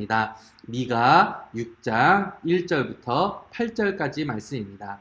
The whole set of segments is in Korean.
있습니다. 미가 6장 1절부터 8절까지 말씀입니다.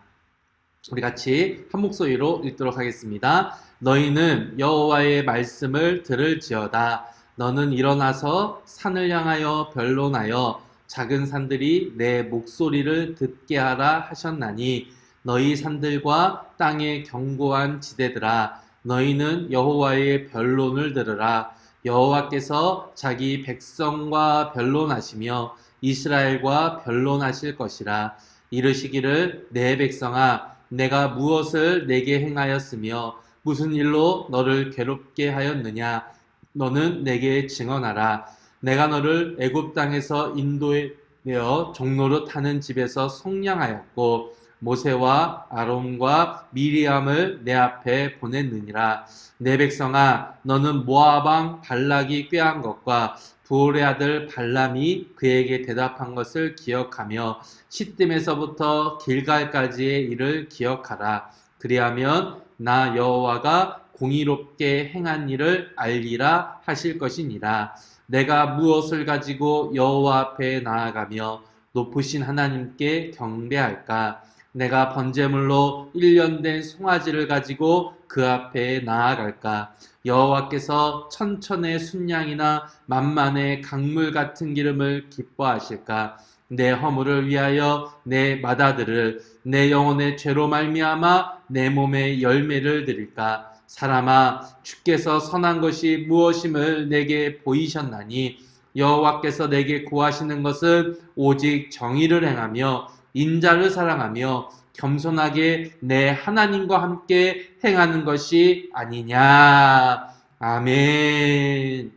우리 같이 한 목소리로 읽도록 하겠습니다. 너희는 여호와의 말씀을 들을지어다. 너는 일어나서 산을 향하여 변론하여 작은 산들이 내 목소리를 듣게 하라 하셨나니 너희 산들과 땅의 견고한 지대들아 너희는 여호와의 변론을 들으라. 여호와께서 자기 백성과 변론하시며 이스라엘과 변론하실 것이라. 이르시기를 내 백성아 내가 무엇을 내게 행하였으며 무슨 일로 너를 괴롭게 하였느냐. 너는 내게 증언하라. 내가 너를 애굽 땅에서 인도되어 종노릇 하는 집에서 속량하였고 모세와 아론과 미리암을 내 앞에 보냈느니라. 내 백성아 너는 모압 왕 발락이 꾀한 것과 부올의 아들 발람이 그에게 대답한 것을 기억하며 시딤에서부터 길갈까지의 일을 기억하라. 그리하면 나 여호와가 공의롭게 행한 일을 알리라 하실 것이니라. 내가 무엇을 가지고 여호와 앞에 나아가며 높으신 하나님께 경배할까? 내가 번제물로 1년 된 송아지를 가지고 그 앞에 나아갈까? 여호와께서 천천의 순양이나 만만의 강물 같은 기름을 기뻐하실까? 내 허물을 위하여 내 맏아들을 내 영혼의 죄로 말미암아 내 몸의 열매를 드릴까? 사람아 주께서 선한 것이 무엇임을 내게 보이셨나니 여호와께서 내게 구하시는 것은 오직 정의를 행하며 인자를 사랑하며 겸손하게 내 하나님과 함께 행하는 것이 아니냐. 아멘.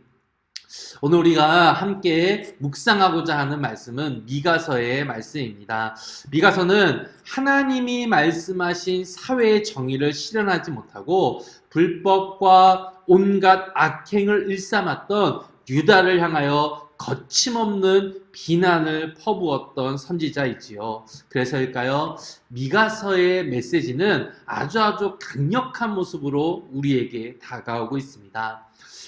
오늘 우리가 함께 묵상하고자 하는 말씀은 미가서의 말씀입니다. 미가서는 하나님이 말씀하신 사회의 정의를 실현하지 못하고 불법과 온갖 악행을 일삼았던 유다를 향하여 거침없는 비난을 퍼부었던 선지자이지요. 그래서일까요? 미가서의 메시지는 아주 강력한 모습으로 우리에게 다가오고 있습니다.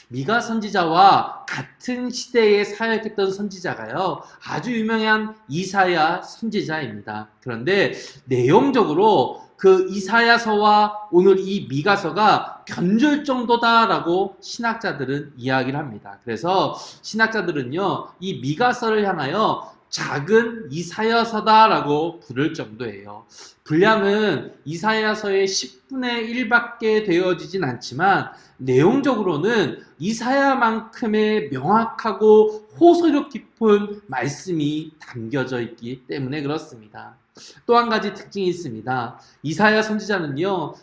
미가 선지자와 같은 시대에 사역했던 선지자가요, 아주 유명한 이사야 선지자입니다. 그런데 내용적으로 그 이사야서와 오늘 이 미가서가 견줄 정도다라고 신학자들은 이야기를 합니다. 그래서 신학자들은요, 이 미가서를 향하여 작은 이사야서다라고 부를 정도예요. 분량은 이사야서의 10분의 1밖에 되어지진 않지만 내용적으로는 이사야만큼의 명확하고 호소력 깊은 말씀이 담겨져 있기 때문에 그렇습니다. 또 한 가지 특징이 있습니다. 이사야 선지자는요,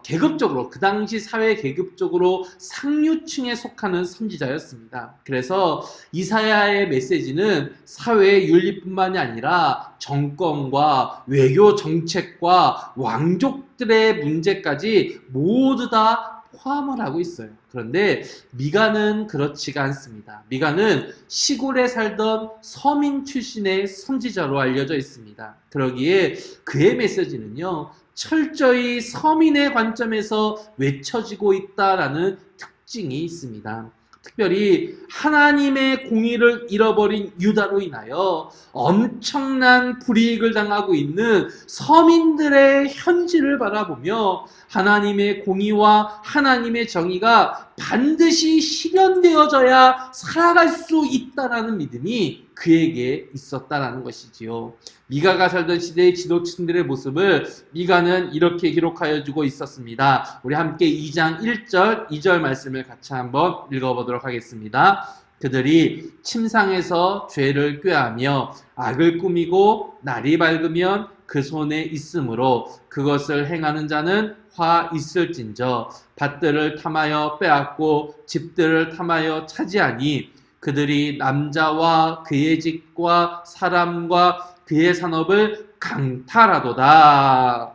계급적으로, 그 당시 사회 계급적으로 상류층에 속하는 선지자였습니다. 그래서 이사야의 메시지는 사회 윤리뿐만이 아니라 정권과 외교 정책과 왕족들의 문제까지 모두 다 포함을 하고 있어요. 그런데 미가는 그렇지가 않습니다. 미가는 시골에 살던 서민 출신의 선지자로 알려져 있습니다. 그러기에 그의 메시지는요, 철저히 서민의 관점에서 외쳐지고 있다라는 특징이 있습니다. 특별히 하나님의 공의를 잃어버린 유다로 인하여 엄청난 불이익을 당하고 있는 서민들의 현실을 바라보며 하나님의 공의와 하나님의 정의가 반드시 실현되어져야 살아갈 수 있다라는 믿음이 그에게 있었다라는 것이지요. 미가가 살던 시대의 지도층들의 모습을 미가는 이렇게 기록하여 주고 있었습니다. 우리 함께 2장 1절, 2절 말씀을 같이 한번 읽어보도록 하겠습니다. 그들이 침상에서 죄를 꾀하며 악을 꾸미고 날이 밝으면 그 손에 있으므로 그것을 행하는 자는 화 있을진저 밭들을 탐하여 빼앗고 집들을 탐하여 차지하니 그들이 남자와 그의 집과 사람과 그의 산업을 강탈하도다.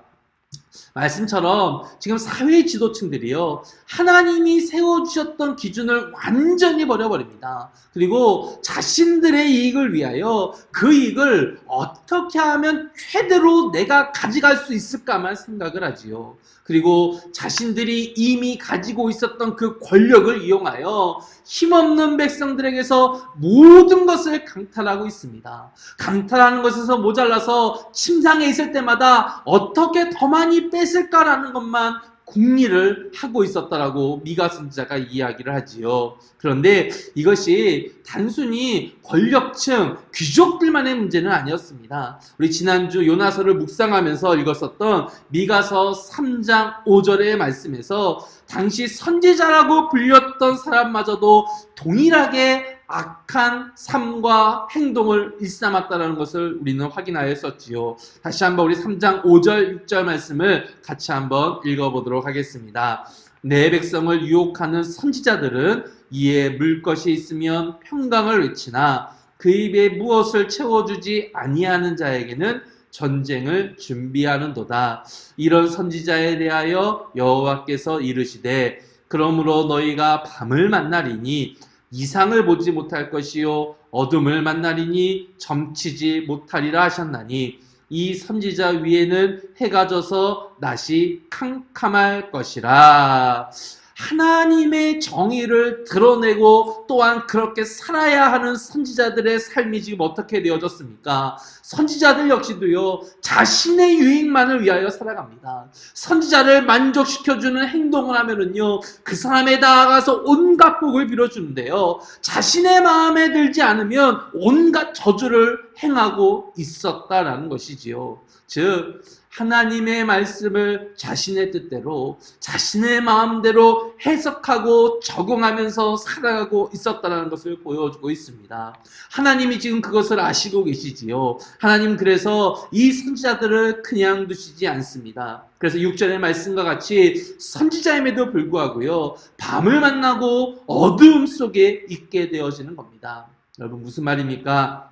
말씀처럼 지금 사회 지도층들이요, 하나님이 세워주셨던 기준을 완전히 버려버립니다. 그리고 자신들의 이익을 위하여 그 이익을 어떻게 하면 최대로 내가 가져갈 수 있을까만 생각을 하지요. 그리고 자신들이 이미 가지고 있었던 그 권력을 이용하여 힘없는 백성들에게서 모든 것을 강탈하고 있습니다. 강탈하는 것에서 모자라서 침상에 있을 때마다 어떻게 더 많이 뺏을까라는 것만 궁리를 하고 있었다라고 미가 선지자가 이야기를 하지요. 그런데 이것이 단순히 권력층, 귀족들만의 문제는 아니었습니다. 우리 지난주 요나서를 묵상하면서 읽었었던 미가서 3장 5절의 말씀에서 당시 선지자라고 불렸던 사람마저도 동일하게 악한 삶과 행동을 일삼았다는 것을 우리는 확인하였었지요. 다시 한번 우리 3장 5절 6절 말씀을 같이 한번 읽어보도록 하겠습니다. 내 백성을 유혹하는 선지자들은 이에 물 것이 있으면 평강을 외치나 그 입에 무엇을 채워주지 아니하는 자에게는 전쟁을 준비하는도다. 이런 선지자에 대하여 여호와께서 이르시되 그러므로 너희가 밤을 만나리니 이상을 보지 못할 것이요 어둠을 만나리니 점치지 못하리라 하셨나니 이 선지자 위에는 해가 져서 낮이 캄캄할 것이라. 하나님의 정의를 드러내고 또한 그렇게 살아야 하는 선지자들의 삶이 지금 어떻게 되어졌습니까? 선지자들 역시도요, 자신의 유익만을 위하여 살아갑니다. 선지자를 만족시켜주는 행동을 하면은요, 그 사람에 나아가서 온갖 복을 빌어주는데요, 자신의 마음에 들지 않으면 온갖 저주를 행하고 있었다라는 것이지요. 즉, 하나님의 말씀을 자신의 뜻대로, 자신의 마음대로 해석하고 적용하면서 살아가고 있었다는 것을 보여주고 있습니다. 하나님이 지금 그것을 아시고 계시지요. 하나님 그래서 이 선지자들을 그냥 두시지 않습니다. 그래서 6절의 말씀과 같이 선지자임에도 불구하고요, 밤을 만나고 어두움 속에 있게 되어지는 겁니다. 여러분 무슨 말입니까?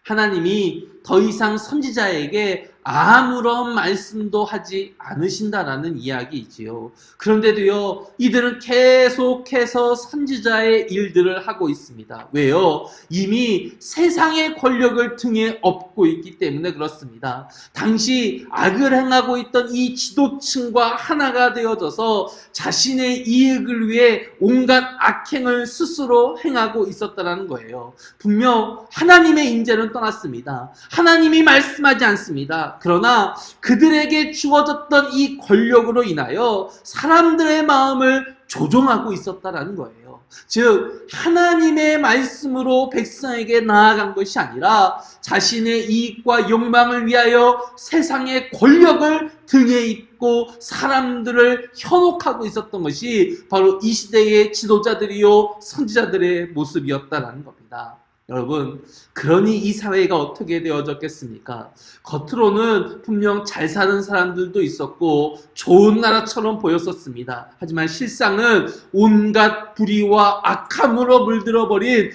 하나님이 더 이상 선지자에게 아무런 말씀도 하지 않으신다라는 이야기이지요. 그런데도요, 이들은 계속해서 선지자의 일들을 하고 있습니다. 왜요? 이미 세상의 권력을 등에 업고 있기 때문에 그렇습니다. 당시 악을 행하고 있던 이 지도층과 하나가 되어져서 자신의 이익을 위해 온갖 악행을 스스로 행하고 있었다는 거예요. 분명 하나님의 인재는 떠났습니다. 하나님이 말씀하지 않습니다. 그러나 그들에게 주어졌던 이 권력으로 인하여 사람들의 마음을 조종하고 있었다라는 거예요. 즉 하나님의 말씀으로 백성에게 나아간 것이 아니라 자신의 이익과 욕망을 위하여 세상의 권력을 등에 입고 사람들을 현혹하고 있었던 것이 바로 이 시대의 지도자들이요 선지자들의 모습이었다라는 겁니다. 여러분, 그러니 이 사회가 어떻게 되어졌겠습니까? 겉으로는 분명 잘 사는 사람들도 있었고 좋은 나라처럼 보였었습니다. 하지만 실상은 온갖 불의와 악함으로 물들어버린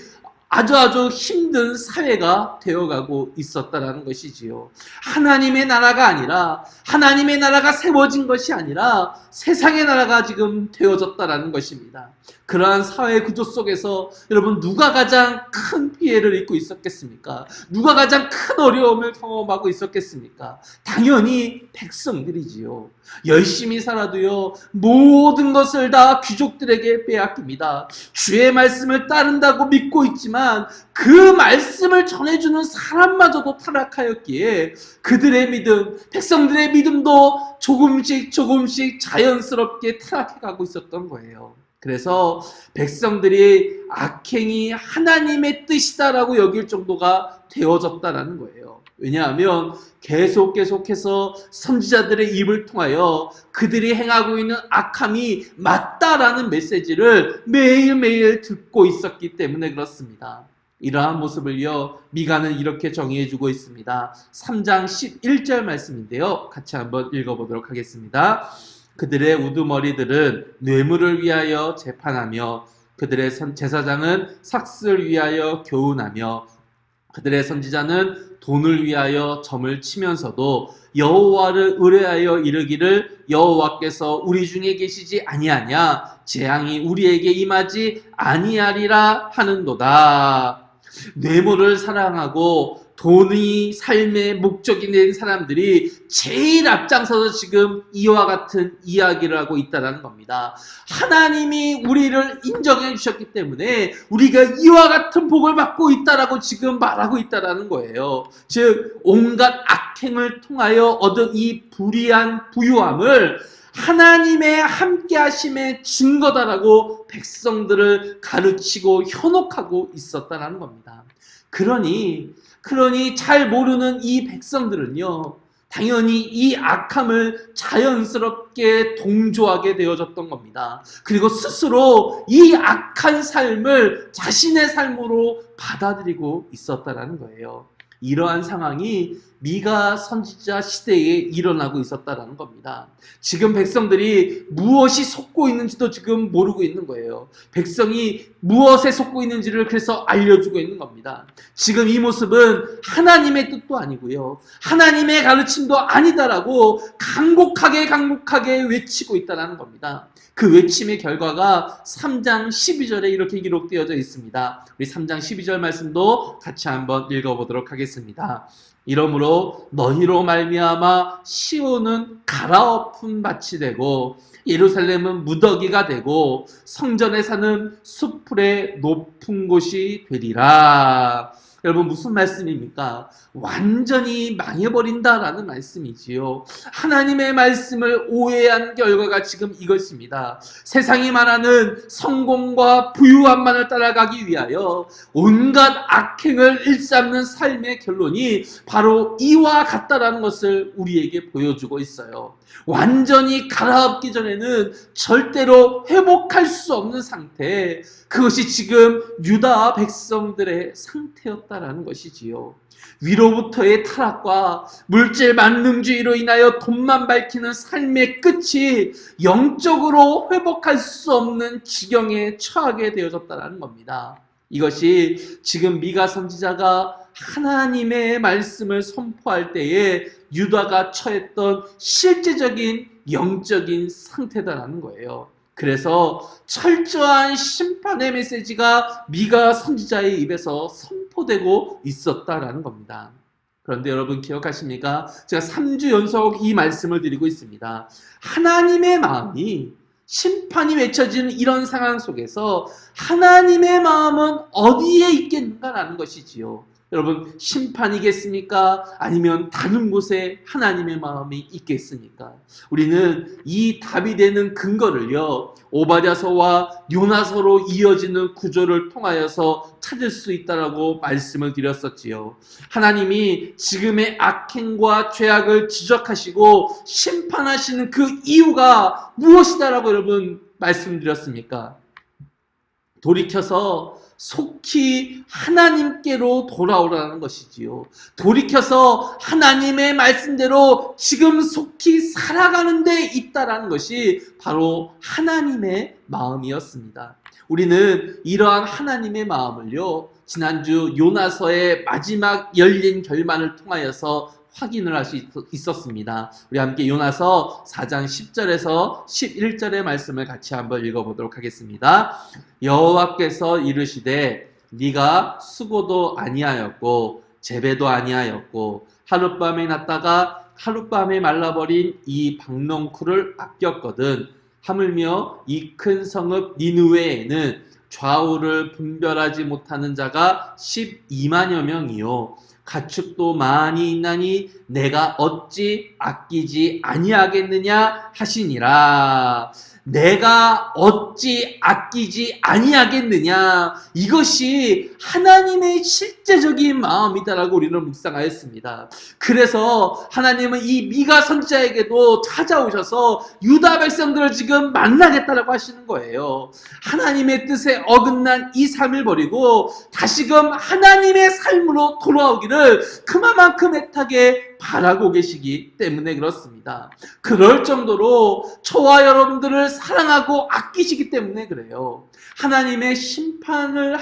아주 힘든 사회가 되어가고 있었다라는 것이지요. 하나님의 나라가 아니라, 하나님의 나라가 세워진 것이 아니라 세상의 나라가 지금 되어졌다라는 것입니다. 그러한 사회 구조 속에서 여러분 누가 가장 큰 피해를 입고 있었겠습니까? 누가 가장 큰 어려움을 경험하고 있었겠습니까? 당연히 백성들이지요. 열심히 살아도요, 모든 것을 다 귀족들에게 빼앗깁니다. 주의 말씀을 따른다고 믿고 있지만 그 말씀을 전해주는 사람마저도 타락하였기에 그들의 믿음, 백성들의 믿음도 조금씩 자연스럽게 타락해가고 있었던 거예요. 그래서 백성들이 악행이 하나님의 뜻이다라고 여길 정도가 되어졌다라는 거예요. 왜냐하면 계속해서 선지자들의 입을 통하여 그들이 행하고 있는 악함이 맞다라는 메시지를 매일매일 듣고 있었기 때문에 그렇습니다. 이러한 모습을요, 미가는 이렇게 정의해주고 있습니다. 3장 11절 말씀인데요. 같이 한번 읽어보도록 하겠습니다. 그들의 우두머리들은 뇌물을 위하여 재판하며 그들의 제사장은 삭슬을 위하여 교훈하며 그들의 선지자는 돈을 위하여 점을 치면서도 여호와를 의뢰하여 이르기를 여호와께서 우리 중에 계시지 아니하냐 재앙이 우리에게 임하지 아니하리라 하는도다. 뇌물을 사랑하고 돈이 삶의 목적이 된 사람들이 제일 앞장서서 지금 이와 같은 이야기를 하고 있다는 겁니다. 하나님이 우리를 인정해 주셨기 때문에 우리가 이와 같은 복을 받고 있다라고 지금 말하고 있다는 거예요. 즉 온갖 악행을 통하여 얻은 이 불의한 부유함을 하나님의 함께하심의 증거다라고 백성들을 가르치고 현혹하고 있었다는 겁니다. 그러니 잘 모르는 이 백성들은요, 당연히 이 악함을 자연스럽게 동조하게 되어졌던 겁니다. 그리고 스스로 이 악한 삶을 자신의 삶으로 받아들이고 있었다는 거예요. 이러한 상황이 미가 선지자 시대에 일어나고 있었다는 겁니다. 지금 백성들이 무엇이 속고 있는지도 지금 모르고 있는 거예요. 백성이 무엇에 속고 있는지를 그래서 알려주고 있는 겁니다. 지금 이 모습은 하나님의 뜻도 아니고요, 하나님의 가르침도 아니다라고 강곡하게 외치고 있다는 겁니다. 그 외침의 결과가 3장 12절에 이렇게 기록되어져 있습니다. 우리 3장 12절 말씀도 같이 한번 읽어보도록 하겠습니다. 이러므로 너희로 말미암아 시온은 갈아엎은 밭이 되고 예루살렘은 무더기가 되고 성전에 사는 숲풀의 높은 곳이 되리라. 여러분 무슨 말씀입니까? 완전히 망해버린다라는 말씀이지요. 하나님의 말씀을 오해한 결과가 지금 이것입니다. 세상이 말하는 성공과 부유함만을 따라가기 위하여 온갖 악행을 일삼는 삶의 결론이 바로 이와 같다라는 것을 우리에게 보여주고 있어요. 완전히 갈아엎기 전에는 절대로 회복할 수 없는 상태, 그것이 지금 유다 백성들의 상태였다라는 것이지요. 위로부터의 타락과 물질 만능주의로 인하여 돈만 밝히는 삶의 끝이 영적으로 회복할 수 없는 지경에 처하게 되어졌다는 겁니다. 이것이 지금 미가 선지자가 하나님의 말씀을 선포할 때에 유다가 처했던 실제적인 영적인 상태다라는 거예요. 그래서 철저한 심판의 메시지가 미가 선지자의 입에서 선포되고 있었다라는 겁니다. 그런데 여러분 기억하십니까? 제가 3주 연속 이 말씀을 드리고 있습니다. 하나님의 마음이 심판이 외쳐지는 이런 상황 속에서 하나님의 마음은 어디에 있겠는가라는 것이지요. 여러분 심판이겠습니까? 아니면 다른 곳에 하나님의 마음이 있겠습니까? 우리는 이 답이 되는 근거를요, 오바댜서와 요나서로 이어지는 구조를 통하여서 찾을 수 있다라고 말씀을 드렸었지요. 하나님이 지금의 악행과 죄악을 지적하시고 심판하시는 그 이유가 무엇이다라고 여러분 말씀드렸습니까? 돌이켜서 속히 하나님께로 돌아오라는 것이지요. 돌이켜서 하나님의 말씀대로 지금 속히 살아가는 데 있다라는 것이 바로 하나님의 마음이었습니다. 우리는 이러한 하나님의 마음을요, 지난주 요나서의 마지막 열린 결말을 통하여서 확인을 할 수 있었습니다. 우리 함께 요나서 4장 10절에서 11절의 말씀을 같이 한번 읽어보도록 하겠습니다. 여호와께서 이르시되 네가 수고도 아니하였고 재배도 아니하였고 하룻밤에 났다가 하룻밤에 말라버린 이 박농쿨을 아꼈거든. 하물며 이 큰 성읍 니느웨에는 좌우를 분별하지 못하는 자가 12만여 명이요 가축도 많이 있나니 내가 어찌 아끼지 아니하겠느냐 하시니라. 내가 어찌 아끼지 아니하겠느냐, 이것이 하나님의 실제적인 마음이다라고 우리는 묵상하였습니다. 그래서 하나님은 이 미가 선지자에게도 찾아오셔서 유다 백성들을 지금 만나겠다라고 하시는 거예요. 하나님의 뜻에 어긋난 이 삶을 버리고 다시금 하나님의 삶으로 돌아오기를 그만큼 애타게 바라고 계시기 때문에 그렇습니다. 그럴 정도로 저와 여러분들을 사랑하고 아끼시기 때문에 그래요. 하나님의 심판을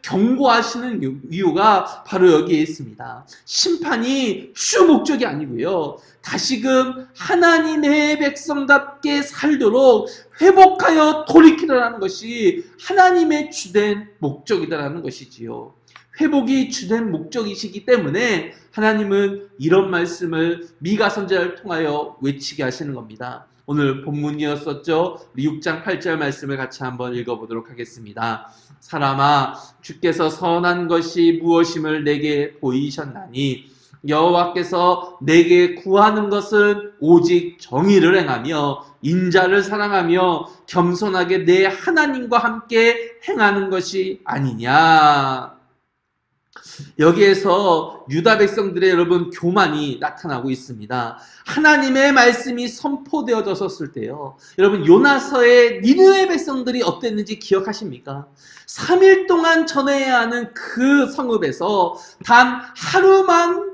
경고하시는 이유가 바로 여기에 있습니다. 심판이 주 목적이 아니고요. 다시금 하나님의 백성답게 살도록 회복하여 돌이키라는 것이 하나님의 주된 목적이다라는 것이지요. 회복이 주된 목적이시기 때문에 하나님은 이런 말씀을 미가 선지자를 통하여 외치게 하시는 겁니다. 오늘 본문이었었죠. 6장 8절 말씀을 같이 한번 읽어보도록 하겠습니다. 사람아, 주께서 선한 것이 무엇임을 내게 보이셨나니 여호와께서 내게 구하는 것은 오직 정의를 행하며 인자를 사랑하며 겸손하게 내 하나님과 함께 행하는 것이 아니냐. 여기에서 유다 백성들의 여러분 교만이 나타나고 있습니다. 하나님의 말씀이 선포되어졌을 때요. 여러분 요나서의 니느웨 백성들이 어땠는지 기억하십니까? 3일 동안 전해야 하는 그 성읍에서 단 하루만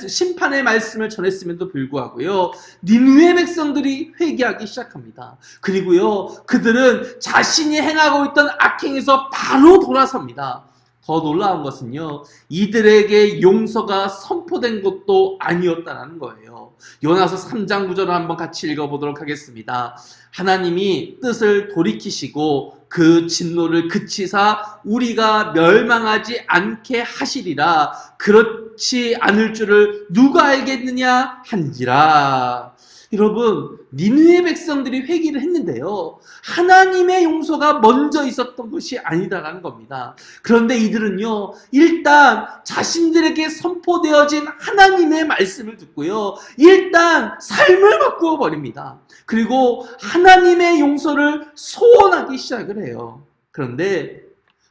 심판의 말씀을 전했음에도 불구하고요. 니느웨 백성들이 회개하기 시작합니다. 그리고요. 그들은 자신이 행하고 있던 악행에서 바로 돌아섭니다. 더 놀라운 것은요. 이들에게 용서가 선포된 것도 아니었다는 거예요. 요나서 3장 9절을 한번 같이 읽어보도록 하겠습니다. 하나님이 뜻을 돌이키시고 그 진노를 그치사 우리가 멸망하지 않게 하시리라. 그렇지 않을 줄을 누가 알겠느냐 한지라. 여러분, 니느웨 백성들이 회개를 했는데요. 하나님의 용서가 먼저 있었던 것이 아니다라는 겁니다. 그런데 이들은요, 일단 자신들에게 선포되어진 하나님의 말씀을 듣고요. 일단 삶을 바꾸어 버립니다. 그리고 하나님의 용서를 소원하기 시작을 해요. 그런데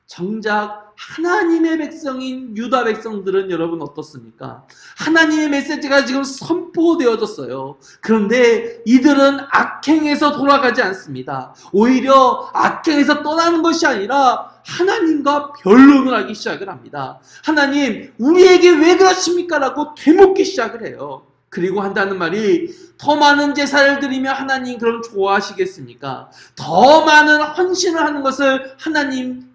정작 하나님의 백성인 유다 백성들은 여러분 어떻습니까? 하나님의 메시지가 지금 선포되어졌어요. 그런데 이들은 악행에서 돌아가지 않습니다. 오히려 악행에서 떠나는 것이 아니라 하나님과 변론을 하기 시작을 합니다. 하나님, 우리에게 왜 그러십니까? 라고 되묻기 시작을 해요. 그리고 한다는 말이 더 많은 제사를 드리며 하나님 그럼 좋아하시겠습니까? 더 많은 헌신을 하는 것을 하나님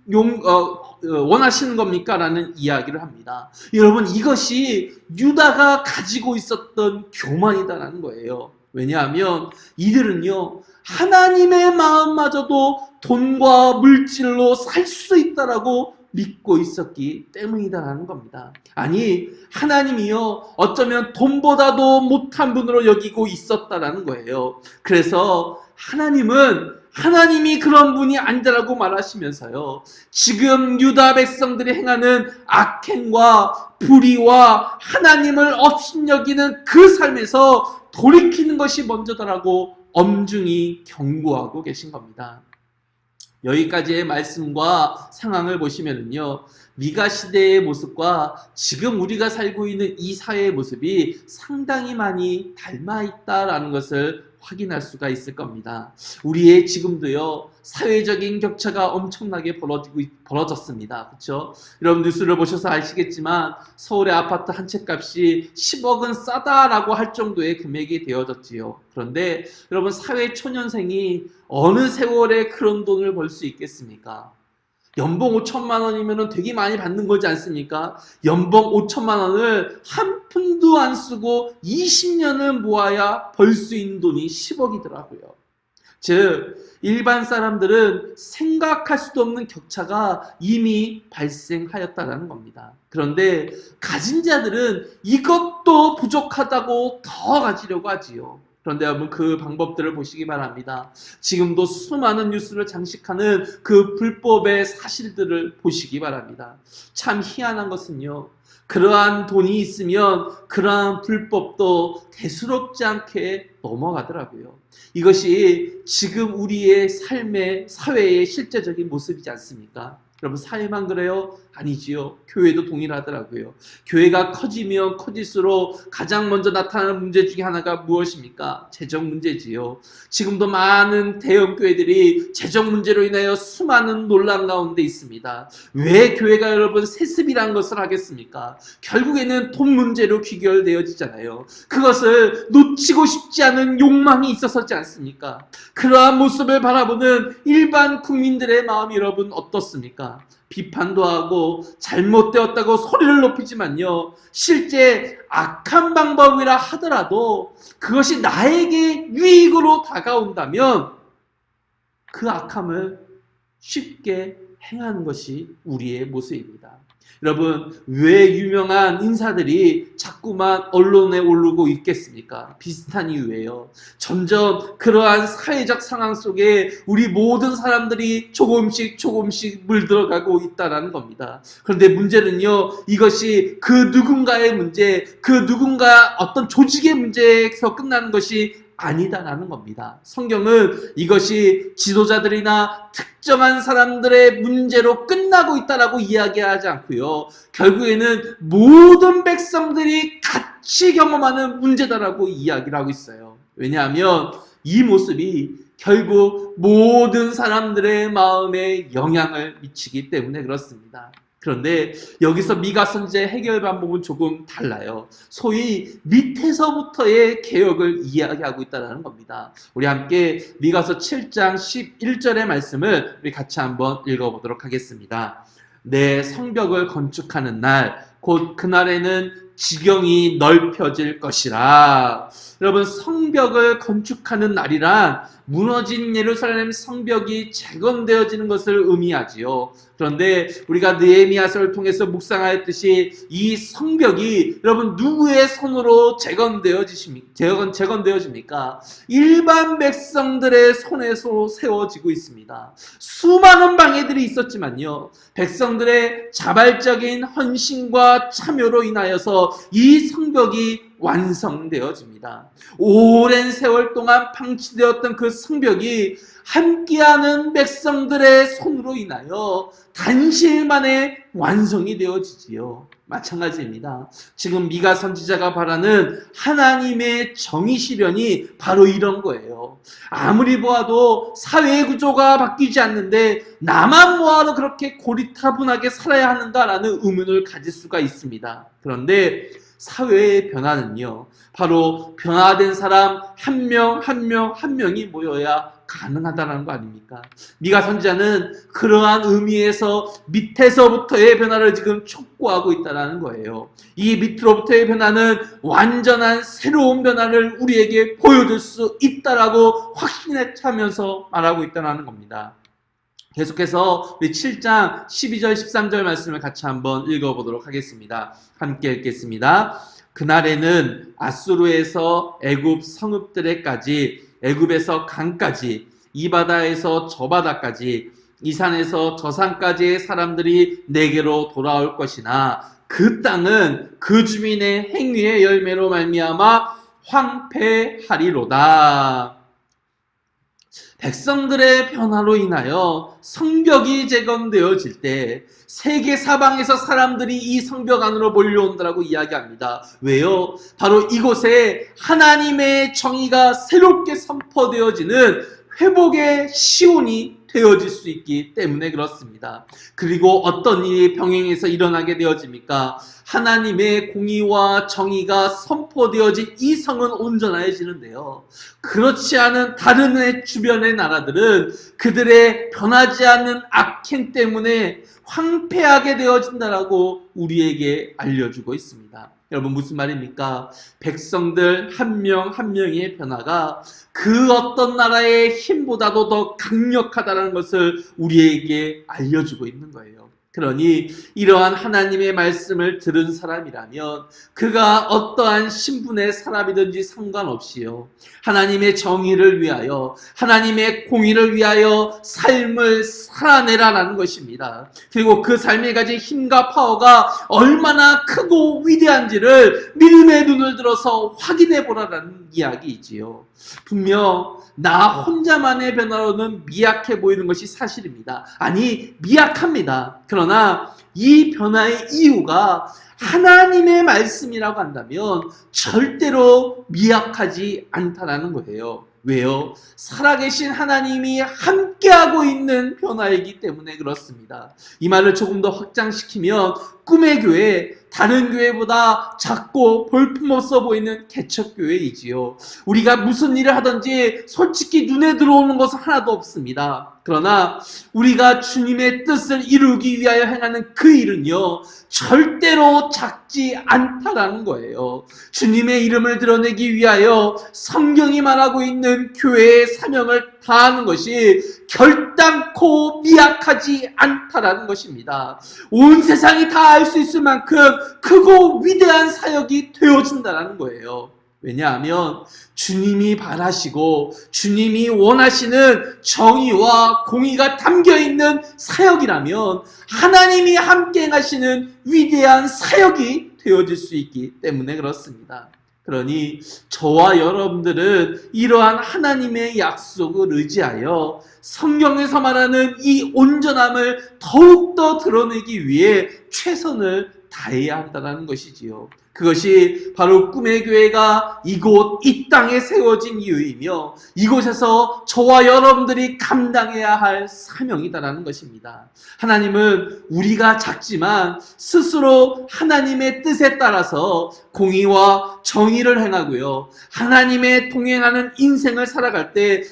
원하시는 겁니까? 라는 이야기를 합니다. 여러분, 이것이 유다가 가지고 있었던 교만이다라는 거예요. 왜냐하면 이들은요, 하나님의 마음마저도 돈과 물질로 살 수 있다라고 믿고 있었기 때문이다라는 겁니다. 아니, 하나님이요, 어쩌면 돈보다도 못한 분으로 여기고 있었다라는 거예요. 그래서 하나님이 그런 분이 아니다라고 말하시면서요, 지금 유다 백성들이 행하는 악행과 불의와 하나님을 업신여기는 그 삶에서 돌이키는 것이 먼저다라고 엄중히 경고하고 계신 겁니다. 여기까지의 말씀과 상황을 보시면은요, 미가 시대의 모습과 지금 우리가 살고 있는 이 사회의 모습이 상당히 많이 닮아 있다라는 것을 확인할 수가 있을 겁니다. 우리의 지금도요, 사회적인 격차가 엄청나게 벌어졌습니다. 그렇죠? 여러분 뉴스를 보셔서 아시겠지만 서울의 아파트 한 채 값이 10억은 싸다라고 할 정도의 금액이 되어졌지요. 그런데 여러분, 사회 초년생이 어느 세월에 그런 돈을 벌 수 있겠습니까? 연봉 5천만 원이면 되게 많이 받는 거지 않습니까? 연봉 5천만 원을 한 푼도 안 쓰고 20년을 모아야 벌 수 있는 돈이 10억이더라고요. 즉, 일반 사람들은 생각할 수도 없는 격차가 이미 발생하였다는 겁니다. 그런데 가진 자들은 이것도 부족하다고 더 가지려고 하지요. 그런데 여러분, 그 방법들을 보시기 바랍니다. 지금도 수많은 뉴스를 장식하는 그 불법의 사실들을 보시기 바랍니다. 참 희한한 것은요, 그러한 돈이 있으면 그러한 불법도 대수롭지 않게 넘어가더라고요. 이것이 지금 우리의 삶의, 사회의 실제적인 모습이지 않습니까? 여러분 사회만 그래요? 아니지요. 교회도 동일하더라고요. 교회가 커지면 커질수록 가장 먼저 나타나는 문제 중에 하나가 무엇입니까? 재정 문제지요. 지금도 많은 대형 교회들이 재정 문제로 인하여 수많은 논란 가운데 있습니다. 왜 교회가 여러분 세습이란 것을 하겠습니까? 결국에는 돈 문제로 귀결되어지잖아요. 그것을 놓치고 싶지 않은 욕망이 있었지 않습니까? 그러한 모습을 바라보는 일반 국민들의 마음이 여러분 어떻습니까? 비판도 하고 잘못되었다고 소리를 높이지만요, 실제 악한 방법이라 하더라도 그것이 나에게 유익으로 다가온다면 그 악함을 쉽게 행하는 것이 우리의 모습입니다. 여러분, 왜 유명한 인사들이 자꾸만 언론에 오르고 있겠습니까? 비슷한 이유예요. 점점 그러한 사회적 상황 속에 우리 모든 사람들이 조금씩 물들어가고 있다는 겁니다. 그런데 문제는요, 이것이 그 누군가의 문제, 그 누군가 어떤 조직의 문제에서 끝나는 것이 아니다라는 겁니다. 성경은 이것이 지도자들이나 특정한 사람들의 문제로 끝나고 있다라고 이야기하지 않고요, 결국에는 모든 백성들이 같이 경험하는 문제다라고 이야기를 하고 있어요. 왜냐하면 이 모습이 결국 모든 사람들의 마음에 영향을 미치기 때문에 그렇습니다. 그런데 여기서 미가 선지자의 해결 방법은 조금 달라요. 소위 밑에서부터의 개혁을 이야기하고 있다는 겁니다. 우리 함께 미가서 7장 11절의 말씀을 우리 같이 한번 읽어보도록 하겠습니다. 내 성벽을 건축하는 날, 곧 그날에는 지경이 넓혀질 것이라. 여러분, 성벽을 건축하는 날이란 무너진 예루살렘 성벽이 재건되어지는 것을 의미하지요. 그런데 우리가 느헤미야서를 통해서 묵상하였듯이 이 성벽이 여러분 누구의 손으로 재건되어집니까? 일반 백성들의 손에서 세워지고 있습니다. 수많은 방해들이 있었지만요, 백성들의 자발적인 헌신과 참여로 인하여서 이 성벽이 완성되어집니다. 오랜 세월 동안 방치되었던 그 성벽이 함께하는 백성들의 손으로 인하여 단시일 만에 완성이 되어지지요. 마찬가지입니다. 지금 미가 선지자가 바라는 하나님의 정의 실현이 바로 이런 거예요. 아무리 보아도 사회 구조가 바뀌지 않는데 나만 뭐하러 그렇게 고리타분하게 살아야 하는가라는 의문을 가질 수가 있습니다. 그런데 사회의 변화는요, 바로 변화된 사람 한 명이 모여야 가능하다는 거 아닙니까? 미가 선지자는 그러한 의미에서 밑에서부터의 변화를 지금 촉구하고 있다는 거예요. 이 밑으로부터의 변화는 완전한 새로운 변화를 우리에게 보여줄 수 있다라고 확신에 차면서 말하고 있다는 겁니다. 계속해서 우리 7장 12절 13절 말씀을 같이 한번 읽어보도록 하겠습니다. 함께 읽겠습니다. 그날에는 아수르에서 애굽 성읍들에까지, 애굽에서 강까지, 이 바다에서 저 바다까지, 이 산에서 저 산까지의 사람들이 내게로 돌아올 것이나 그 땅은 그 주민의 행위의 열매로 말미암아 황폐하리로다. 백성들의 변화로 인하여 성벽이 재건되어질 때 세계 사방에서 사람들이 이 성벽 안으로 몰려온다고 이야기합니다. 왜요? 바로 이곳에 하나님의 정의가 새롭게 선포되어지는 회복의 시온이 되어질 수 있기 때문에 그렇습니다. 그리고 어떤 일이 병행해서 일어나게 되어집니까? 하나님의 공의와 정의가 선포되어진 이 성은 온전해지는데요, 그렇지 않은 다른 주변의 나라들은 그들의 변하지 않는 악행 때문에 황폐하게 되어진다라고 우리에게 알려주고 있습니다. 여러분, 무슨 말입니까? 백성들 한 명의 변화가 그 어떤 나라의 힘보다도 더 강력하다는 것을 우리에게 알려주고 있는 거예요. 그러니 이러한 하나님의 말씀을 들은 사람이라면 그가 어떠한 신분의 사람이든지 상관없이요, 하나님의 정의를 위하여, 하나님의 공의를 위하여 삶을 살아내라라는 것입니다. 그리고 그 삶에 가진 힘과 파워가 얼마나 크고 위대한지를 믿음의 눈을 들어서 확인해 보라라는 이야기이지요. 분명 나 혼자만의 변화로는 미약해 보이는 것이 사실입니다. 아니, 미약합니다. 그러나 이 변화의 이유가 하나님의 말씀이라고 한다면 절대로 미약하지 않다라는 거예요. 왜요? 살아계신 하나님이 함께하고 있는 변화이기 때문에 그렇습니다. 이 말을 조금 더 확장시키면 꿈의 교회, 다른 교회보다 작고 볼품없어 보이는 개척교회이지요. 우리가 무슨 일을 하든지 솔직히 눈에 들어오는 것은 하나도 없습니다. 그러나 우리가 주님의 뜻을 이루기 위하여 행하는 그 일은요, 절대로 작지 않다라는 거예요. 주님의 이름을 드러내기 위하여 성경이 말하고 있는 교회의 사명을 다하는 것이 결단코 미약하지 않다라는 것입니다. 온 세상이 다 알 수 있을 만큼 크고 위대한 사역이 되어진다는 거예요. 왜냐하면 주님이 바라시고 주님이 원하시는 정의와 공의가 담겨있는 사역이라면 하나님이 함께 행하시는 위대한 사역이 되어질 수 있기 때문에 그렇습니다. 그러니 저와 여러분들은 이러한 하나님의 약속을 의지하여 성경에서 말하는 이 온전함을 더욱더 드러내기 위해 최선을 다해야 한다는 것이지요. 그것이 바로 꿈의 교회가 이곳 이 땅에 세워진 이유이며 이곳에서 저와 여러분들이 감당해야 할 사명이다라는 것입니다. 하나님은 우리가 작지만 스스로 하나님의 뜻에 따라서 공의와 정의를 행하고요, 하나님의 동행하는 인생을 살아갈 때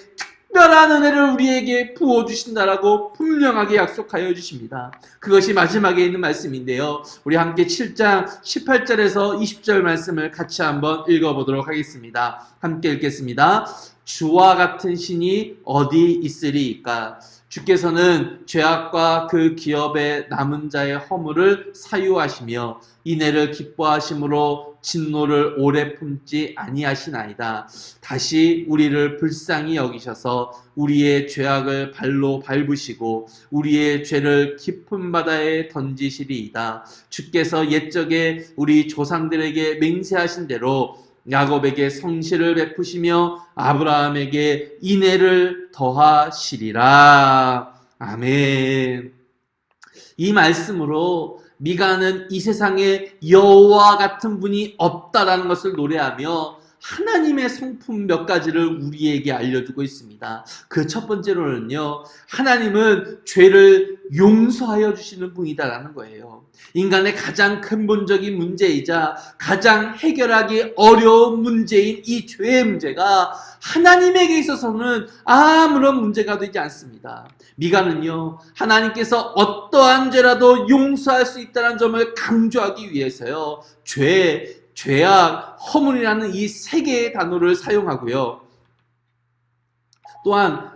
특별한 은혜를 우리에게 부어주신다라고 분명하게 약속하여 주십니다. 그것이 마지막에 있는 말씀인데요, 우리 함께 7장 18절에서 20절 말씀을 같이 한번 읽어보도록 하겠습니다. 함께 읽겠습니다. 주와 같은 신이 어디 있으리이까? 주께서는 죄악과 그 기업의 남은 자의 허물을 사유하시며 인애를 기뻐하심으로 진노를 오래 품지 아니하시나이다. 다시 우리를 불쌍히 여기셔서 우리의 죄악을 발로 밟으시고 우리의 죄를 깊은 바다에 던지시리이다. 주께서 옛적에 우리 조상들에게 맹세하신 대로 야곱에게 성실을 베푸시며 아브라함에게 인애를 더하시리라. 아멘. 이 말씀으로 미가는 이 세상에 여호와 같은 분이 없다라는 것을 노래하며 하나님의 성품 몇 가지를 우리에게 알려주고 있습니다. 그 첫 번째로는요, 하나님은 죄를 용서하여 주시는 분이다라는 거예요. 인간의 가장 근본적인 문제이자 가장 해결하기 어려운 문제인 이 죄의 문제가 하나님에게 있어서는 아무런 문제가 되지 않습니다. 미가는요, 하나님께서 어떠한 죄라도 용서할 수 있다는 점을 강조하기 위해서요, 죄악, 허물이라는 이 세 개의 단어를 사용하고요, 또한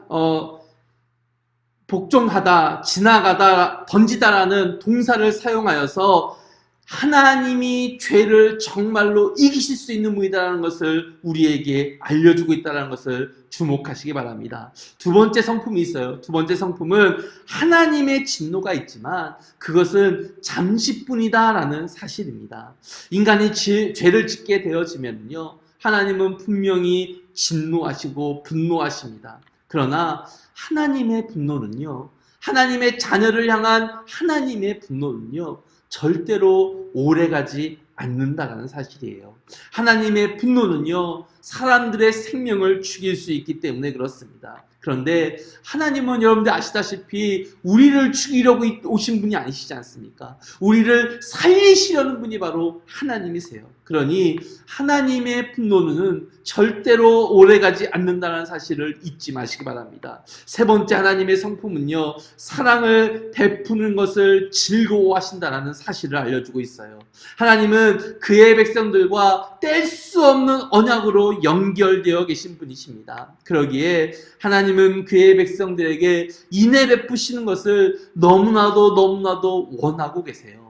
복종하다, 지나가다, 던지다라는 동사를 사용하여서 하나님이 죄를 정말로 이기실 수 있는 분이다라는 것을 우리에게 알려주고 있다는 것을 주목하시기 바랍니다. 두 번째 성품이 있어요. 두 번째 성품은 하나님의 진노가 있지만 그것은 잠시뿐이다라는 사실입니다. 인간이 죄를 짓게 되어지면요, 하나님은 분명히 진노하시고 분노하십니다. 그러나 하나님의 분노는요, 하나님의 자녀를 향한 하나님의 분노는요, 절대로 오래가지 않는다는 사실이에요. 하나님의 분노는요, 사람들의 생명을 죽일 수 있기 때문에 그렇습니다. 그런데 하나님은 여러분들 아시다시피 우리를 죽이려고 오신 분이 아니시지 않습니까? 우리를 살리시려는 분이 바로 하나님이세요. 그러니 하나님의 분노는 절대로 오래가지 않는다는 사실을 잊지 마시기 바랍니다. 세 번째 하나님의 성품은요, 사랑을 베푸는 것을 즐거워하신다는 사실을 알려주고 있어요. 하나님은 하나님은 그의 백성들과 뗄 수 없는 언약으로 연결되어 계신 분이십니다. 그러기에 하나님은 그의 백성들에게 인애 베푸시는 것을 너무나도 원하고 계세요.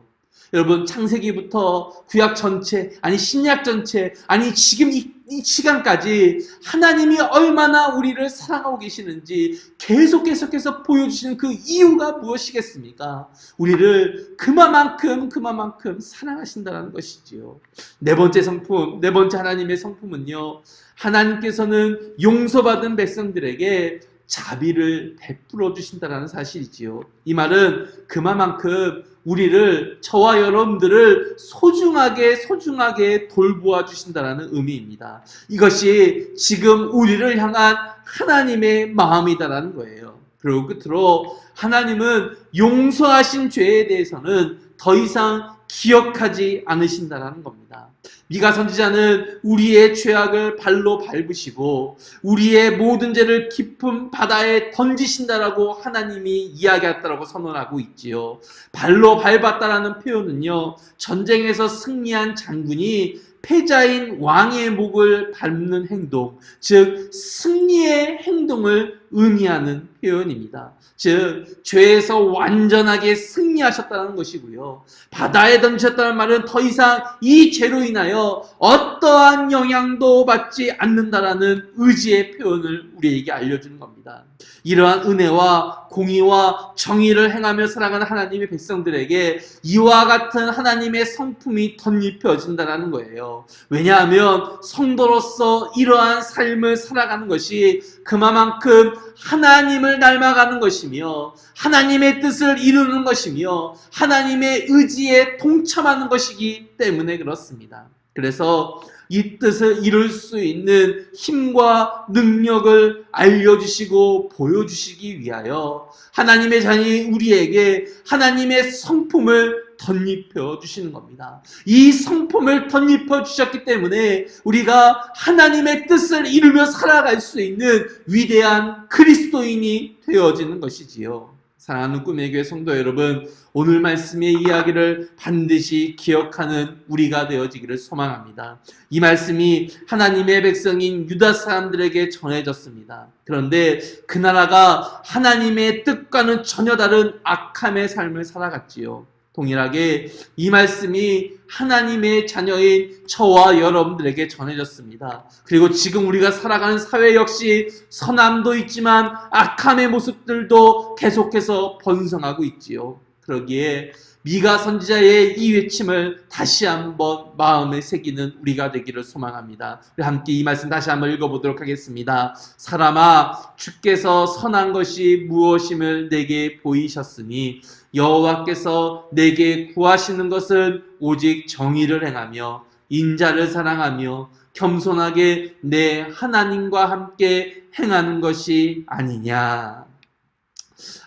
여러분, 창세기부터 구약 전체, 아니 신약 전체, 아니 지금 이 시간까지 하나님이 얼마나 우리를 사랑하고 계시는지 계속해서 보여주시는 그 이유가 무엇이겠습니까? 우리를 그만큼 사랑하신다는 것이지요. 네 번째 하나님의 성품은요, 하나님께서는 용서받은 백성들에게 자비를 베풀어 주신다는 사실이지요. 이 말은 그만큼 우리를, 저와 여러분들을 소중하게 돌보아 주신다는 의미입니다. 이것이 지금 우리를 향한 하나님의 마음이다라는 거예요. 그리고 끝으로 하나님은 용서하신 죄에 대해서는 더 이상 기억하지 않으신다는 겁니다. 미가 선지자는 우리의 죄악을 발로 밟으시고 우리의 모든 죄를 깊은 바다에 던지신다라고 하나님이 이야기했다라고 선언하고 있지요. 발로 밟았다라는 표현은요, 전쟁에서 승리한 장군이 패자인 왕의 목을 밟는 행동, 즉 승리의 행동을 의미하는 표현입니다. 즉 죄에서 완전하게 승리하셨다는 것이고요. 바다에 던지셨다는 말은 더 이상 이 죄로 인하여 어떠한 영향도 받지 않는다라는 의지의 표현을 우리에게 알려주는 겁니다. 이러한 은혜와 공의와 정의를 행하며 살아가는 하나님의 백성들에게 이와 같은 하나님의 성품이 덧입혀진다는 거예요. 왜냐하면 성도로서 이러한 삶을 살아가는 것이 그만큼 하나님을 닮아가는 것이며 하나님의 뜻을 이루는 것이며 하나님의 의지에 동참하는 것이기 때문에 그렇습니다. 그래서 이 뜻을 이룰 수 있는 힘과 능력을 알려주시고 보여주시기 위하여 하나님의 자녀인 우리에게 하나님의 성품을 덧입혀 주시는 겁니다. 이 성품을 덧입혀 주셨기 때문에 우리가 하나님의 뜻을 이루며 살아갈 수 있는 위대한 그리스도인이 되어지는 것이지요. 사랑하는 꿈의 교회 성도 여러분, 오늘 말씀의 이야기를 반드시 기억하는 우리가 되어지기를 소망합니다. 이 말씀이 하나님의 백성인 유다 사람들에게 전해졌습니다. 그런데 그 나라가 하나님의 뜻과는 전혀 다른 악함의 삶을 살아갔지요. 동일하게 이 말씀이 하나님의 자녀인 저와 여러분들에게 전해졌습니다. 그리고 지금 우리가 살아가는 사회 역시 선함도 있지만 악함의 모습들도 계속해서 번성하고 있지요. 그러기에 미가 선지자의 이 외침을 다시 한번 마음에 새기는 우리가 되기를 소망합니다. 우리 함께 이 말씀 다시 한번 읽어보도록 하겠습니다. 사람아, 주께서 선한 것이 무엇임을 내게 보이셨으니 여호와께서 내게 구하시는 것은 오직 정의를 행하며 인자를 사랑하며 겸손하게 내 하나님과 함께 행하는 것이 아니냐.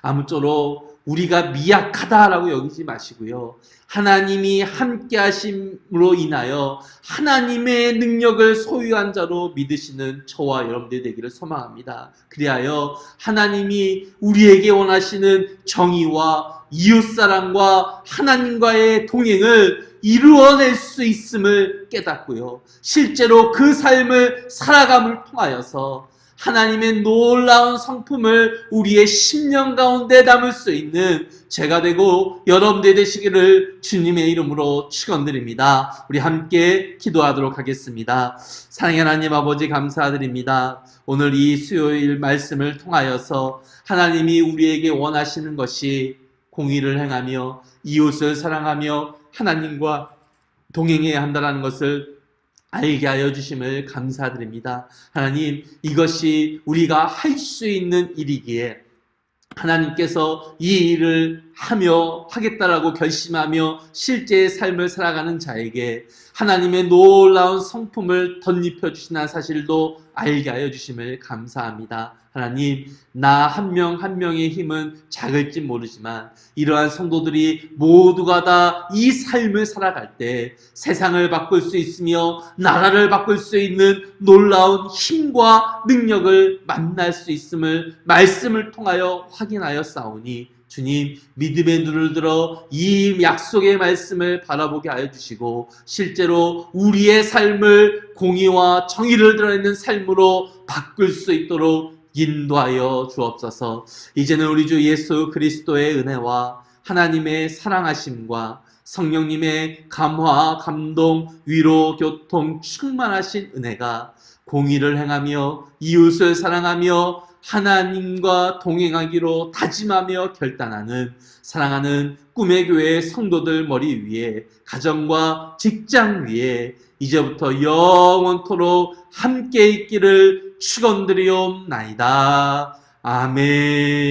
아무쪼록 우리가 미약하다라고 여기지 마시고요. 하나님이 함께 하심으로 인하여 하나님의 능력을 소유한 자로 믿으시는 저와 여러분들이 되기를 소망합니다. 그리하여 하나님이 우리에게 원하시는 정의와 이웃사랑과 하나님과의 동행을 이루어낼 수 있음을 깨닫고요. 실제로 그 삶을 살아감을 통하여서 하나님의 놀라운 성품을 우리의 심령 가운데 담을 수 있는 제가 되고 여러분들 되시기를 주님의 이름으로 축원드립니다. 우리 함께 기도하도록 하겠습니다. 사랑의 하나님 아버지 감사드립니다. 오늘 이 수요일 말씀을 통하여서 하나님이 우리에게 원하시는 것이 공의를 행하며 이웃을 사랑하며 하나님과 동행해야 한다는 것을 알게 하여 주심을 감사드립니다. 하나님, 이것이 우리가 할 수 있는 일이기에 하나님께서 이 일을 하겠다라고 결심하며 실제의 삶을 살아가는 자에게 하나님의 놀라운 성품을 덧입혀 주시는 사실도 알게 하여 주심을 감사합니다. 하나님, 나 한 명 한 명의 힘은 작을지 모르지만 이러한 성도들이 모두가 다 이 삶을 살아갈 때 세상을 바꿀 수 있으며 나라를 바꿀 수 있는 놀라운 힘과 능력을 만날 수 있음을 말씀을 통하여 확인하여 싸우니 주님, 믿음의 눈을 들어 이 약속의 말씀을 바라보게 하여 주시고 실제로 우리의 삶을 공의와 정의를 드러내는 삶으로 바꿀 수 있도록 인도하여 주옵소서. 이제는 우리 주 예수 그리스도의 은혜와 하나님의 사랑하심과 성령님의 감화, 감동, 위로, 교통, 충만하신 은혜가 공의를 행하며 이웃을 사랑하며 하나님과 동행하기로 다짐하며 결단하는 사랑하는 꿈의 교회 성도들 머리 위에 가정과 직장 위에 이제부터 영원토록 함께 있기를 축원드리옵나이다. 아멘.